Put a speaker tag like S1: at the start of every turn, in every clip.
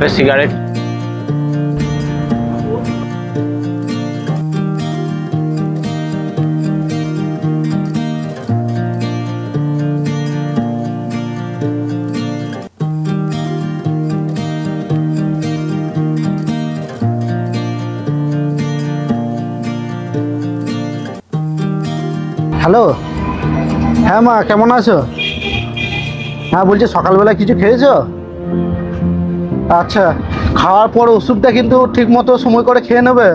S1: একটা cigarette.
S2: Hello, হ্যাঁ মা, কেমন আছো? হ্যাঁ বলছি, সকালবেলা কিছু খেয়েছো? আচ্ছা, খাওয়ার পর ওষুধটা কিন্তু ঠিক মতো সময় করে খেয়ে নেবে।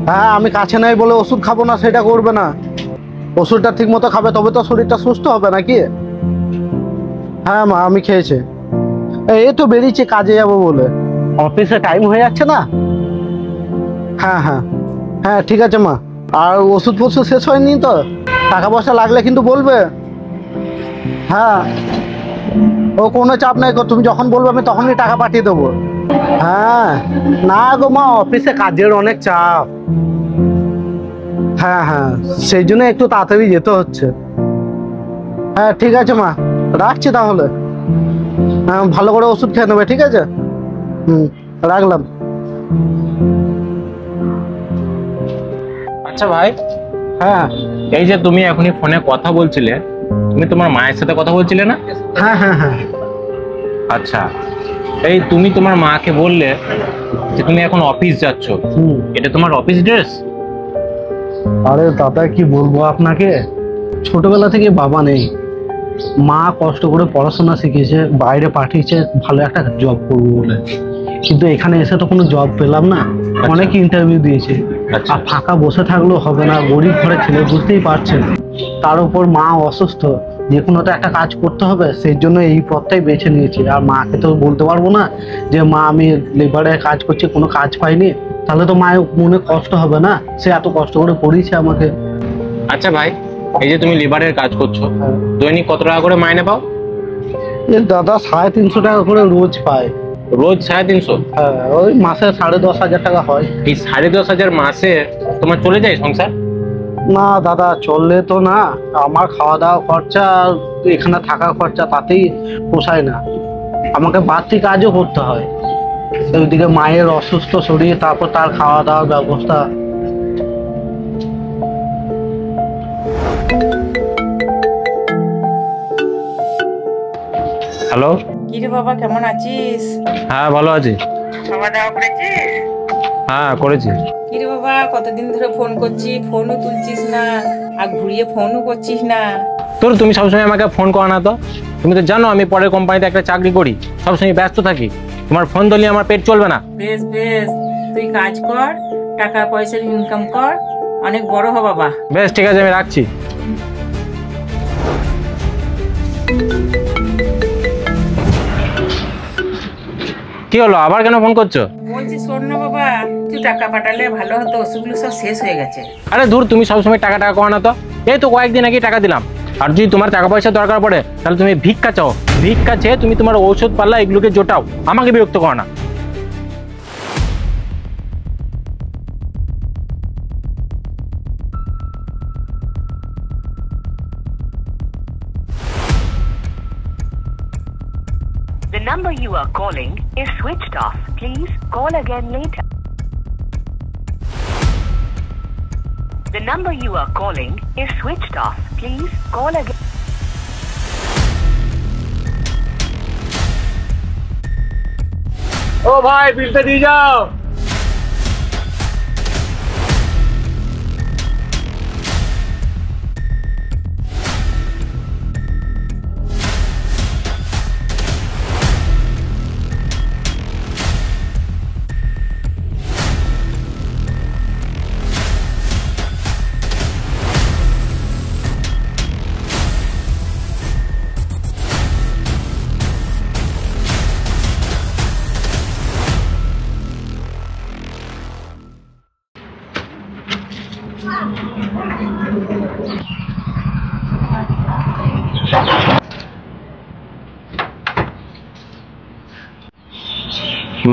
S2: হ্যাঁ, আমি কাছে নাই বলে ওষুধ খাবো না সেটা করবে না। ওষুধটা ঠিক মতো খাবে, তবে তো শরীরটা সুস্থ হবে নাকি? হ্যাঁ মা, আমি খেয়েছি। এই তো বেরিয়েছি কাজে যাবো বলে, অফিসে টাইম হয়ে যাচ্ছে না। হ্যাঁ হ্যাঁ হ্যাঁ, ঠিক আছে মা। আর ওষুধ ফষুধ শেষ হয়নি তো? টাকা পয়সা লাগলে কিন্তু বলবে। হ্যাঁ, ও কোনো চাপ নাই গো, তুমি যখন বলবে আমি তখনই টাকা পাঠিয়ে দেবো। হ্যাঁ, না গো মা, অফিসে কাজের অনেক চাপ। হ্যাঁ হ্যাঁ, সেই জন্য একটু তাড়াতাড়ি যেতে হচ্ছে। হ্যাঁ ঠিক আছে মা, রাখছি তাহলে। হ্যাঁ, ভালো করে ওষুধ খেয়ে নেবে, ঠিক আছে? হুম, রাখলাম।
S1: আচ্ছা ভাই,
S2: হ্যাঁ
S1: এই যে তুমি এখনই ফোনে কথা বলছিলে, তুমি তোমার মায়ের সাথে কথা বলছিলে না?
S2: হ্যাঁ হ্যাঁ হ্যাঁ।
S1: আচ্ছা, এই তুমি তোমার মাকে বললে যে তুমি এখন অফিস যাচ্ছ,
S2: হুম।
S1: এটা তোমার অফিস ড্রেস?
S2: আরে দাদা, কি বলবো আপনাকে, ছোটবেলা থেকে বাবা নেই, মা কষ্ট করে পড়াশোনা শিখিয়েছে, বাইরে পাঠিয়েছে ভালো একটা জব করবো বলে, কিন্তু এখানে এসে তো কোনো জব পেলাম না। অনেক ইন্টারভিউ দিয়েছে, আর ফাঁকা বসে থাকলেও হবে না, গরিব ঘরে ছেলে, বুঝতেই পারছেন। তার উপর মা অসুস্থ, যে কোনো তো একটা কাজ করতে হবে, সেই জন্য এই পথটাই বেছে নিয়েছি। আর মাকে তো বলতে পারবো না যে মা আমি লেবারে কাজ করছি, কোনো কাজ পাইনি, তাহলে তো মায়ের মনে কষ্ট হবে না, সে এত কষ্ট করে পড়িয়েছে আমাকে।
S1: আচ্ছা ভাই, এই যে তুমি লেবারের কাজ করছো, দৈনিক কত টাকা করে মাইনে পাও?
S2: দাদা 350 টাকা করে রোজ পায়।
S1: রোজ 350?
S2: হ্যাঁ, ওই মাসে 10,500 টাকা হয়।
S1: এই 10,500 মাসে তোমার চলে যায় সংসার?
S2: না দাদা, চললে তো না, আমার খাওয়া দাওয়া খরচা আর এখানে থাকা খরচা তাতেই পোষায় না, আমাকে বাড়তি কাজও করতে হয়। ওইদিকে মায়ের অসুস্থ শরীর, তারপর তার খাওয়া দাওয়ার ব্যবস্থা।
S1: হ্যালো।
S3: কি রে বাবা, কেমন আছিস?
S1: হ্যাঁ ভালো আছি।
S3: খাওয়া দাওয়া করেছিস?
S1: হ্যাঁ করেছি।
S3: কি রে বাবা, কতদিন ধরে ফোন করছি, ফোনও তুলছিস না, আর ঘুরিয়ে ফোনও করছিস না।
S1: তুমি সবসময় আমাকে ফোন করো না তো? তুমি তো জানো আমি পরের কোম্পানিতে একটা চাকরি করি, সবসময় ব্যস্ত থাকি, তোমার ফোন ধরলে আমার পেট চলবে না।
S3: বেশ বেশ, তুই কাজ কর, টাকা পয়সার ইনকাম কর, অনেক বড় হ বাবা।
S1: বেশ ঠিক আছে, আমি রাখছি। কি হলো, আবার কেন ফোন করছো?
S3: বলছি শোন না বাবা, তুই টাকা পাঠালে ভালো হতো, ওষুধগুলো সব শেষ হয়ে গেছে।
S1: আরে দূর, তুমি সবসময় টাকা টাকা করো না তো? এই তো কয়েকদিন আগে টাকা দিলাম। আর যদি তোমার টাকা পয়সা দরকার পড়ে তাহলে তুমি ভিক্ষা চাও, ভিক্ষা চেয়ে তুমি তোমার ঔষধ পাল্লা এগুলোকে জোটাও, আমাকে বিরক্ত করো না।
S4: The number you are calling is switched off. Please call again later. The number you are calling is switched off. Please call again.
S1: ও ভাই, বিলটা দিয়ে যাও।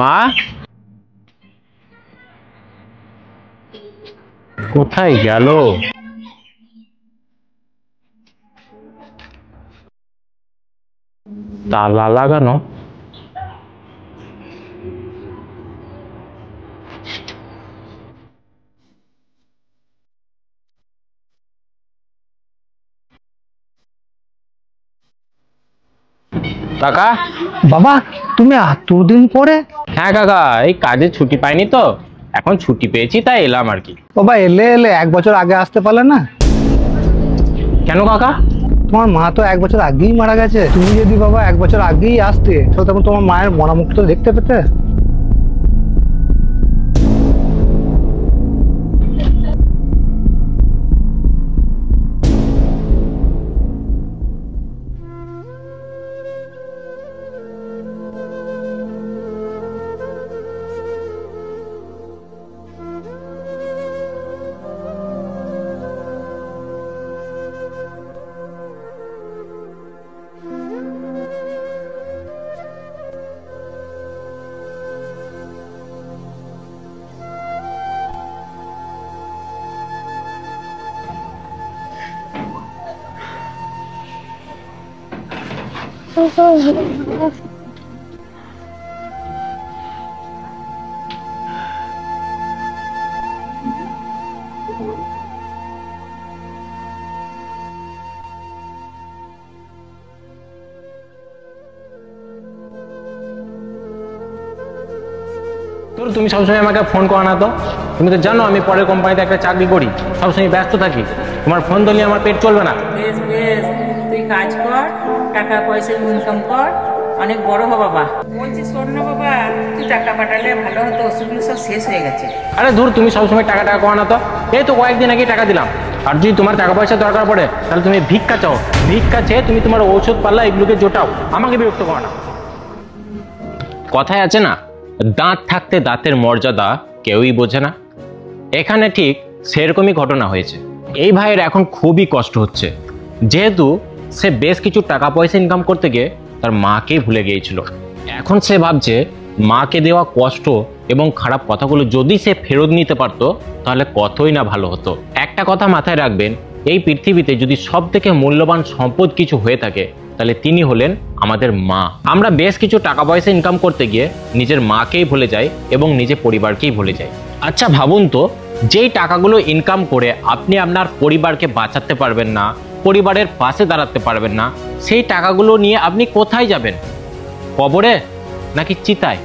S1: মা, কোথায় গেল? তালা লাগানো, কাকা।
S2: বাবা তুমি এতদিন পরে?
S1: হ্যাঁ কাকা, এই কাজে ছুটি পাইনি তো, এখন ছুটি পেয়েছি তাই এলাম আর কি।
S2: বাবা এলে 1 বছর আগে আসতে পারলে না?
S1: কেন কাকা?
S2: তোমার মা তো 1 বছর আগেই মারা গেছে, তুমি যদি বাবা 1 বছর আগেই আসতে তাহলে তখন তোমার মায়ের মরা মুখ তো দেখতে পেতে।
S1: তোর তুমি সবসময় আমাকে ফোন করো না তো? তুমি তো জানো আমি পরের কোম্পানিতে একটা চাকরি করি, সবসময় ব্যস্ত থাকি, তোমার ফোন ধরলে আমার পেট চলবে না।
S3: বেশ বেশ, তুই কাজ কর, টাকা পয়সা ইনকাম কর, অনেক বড় হ বাবা। বলছি শোন না বাবা, তুই টাকা পাঠালে ভালো হতো, ওষুধগুলো সব শেষ হয়ে গেছে।
S1: আরে ধুর, তুমি সবসময় টাকা টাকা করো না তো? এই তো কয়েকদিন আগে টাকা দিলাম। আর যদি তোমার টাকা পয়সা দরকার পড়ে তাহলে তুমি ভিক্ষা চাও, ভিক্ষা চেয়ে তুমি তোমার ঔষধ পাল্লা এগুলোকে জোটাও, আমাকে বিরক্ত করো না। কথায় আছে না, দাঁত থাকতে দাঁতের মর্যাদা কেউই বোঝে না। এখানে ঠিক সেরকমই ঘটনা হয়েছে। এই ভাইয়ের এখন খুবই কষ্ট হচ্ছে, যেহেতু সে বেশ কিছু টাকা পয়সা ইনকাম করতে গিয়ে তার মাকেই ভুলে গিয়েছিল। এখন সে ভাবছে মাকে দেওয়া কষ্ট এবং খারাপ কথাগুলো যদি সে ফেরত নিতে পারতো তাহলে কতই না ভালো হতো। একটা কথা মাথায় রাখবেন, এই পৃথিবীতে যদি সব থেকে মূল্যবান সম্পদ কিছু হয়ে থাকে তাহলে তিনি হলেন আমাদের মা। আমরা বেশ কিছু টাকা পয়সা ইনকাম করতে গিয়ে নিজের মাকেই ভুলে যাই এবং নিজের পরিবারকেই ভুলে যাই। আচ্ছা ভাবুন তো, যেই টাকাগুলো ইনকাম করে আপনি আপনার পরিবারকে বাঁচাতে পারবেন না, পরিবারের পাশে দাঁড়াতে পারবেন না, সেই টাকাগুলো নিয়ে আপনি কোথায় যাবেন? কবরে নাকি চিতায়?